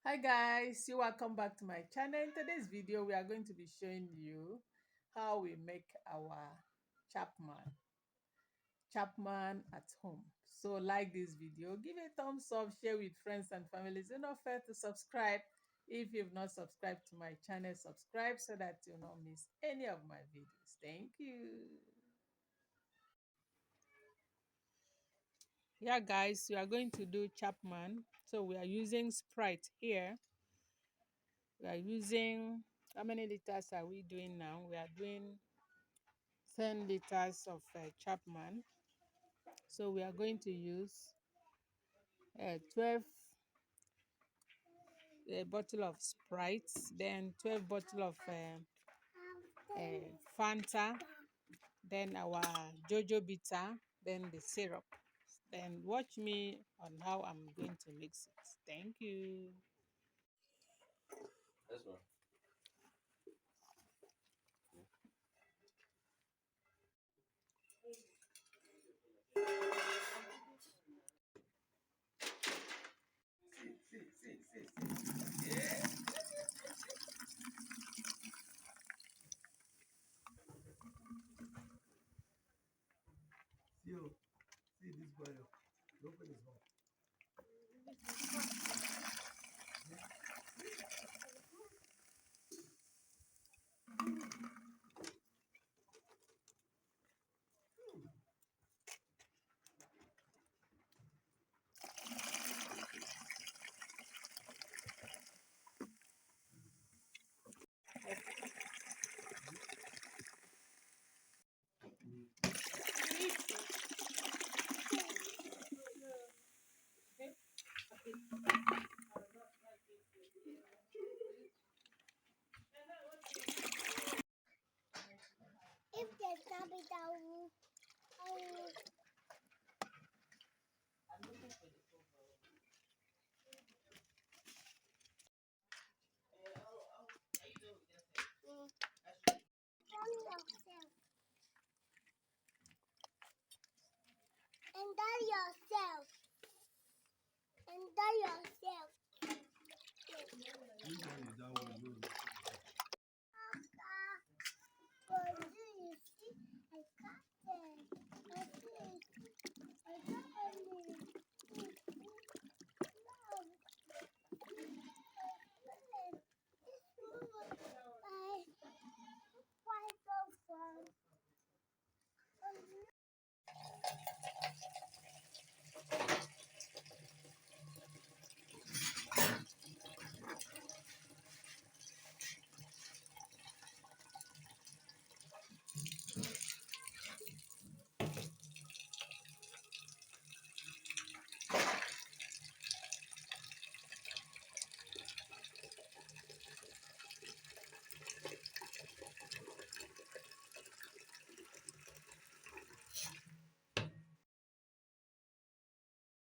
Hi guys, you welcome back to my channel. In today's video, we are going to be showing you how we make our Chapman at home. So like this video, give a thumbs up, share with friends and families. Do not forget to subscribe. If you've not subscribed to my channel, subscribe so that you'll not miss any of my videos. Thank you. Yeah guys, we are going to do Chapman. So we are using Sprite here. We are using, how many liters are we doing now? We are doing 10 liters of Chapman. So we are going to use 12 bottle of Sprite, then 12 bottle of Fanta, then our Jojo bitter, then the syrup. Then watch me on how I'm going to mix it. Thank you. That's one. See this boy. Open his mouth. If there's something that will, and that yourself. And that yourself. Which one is that one?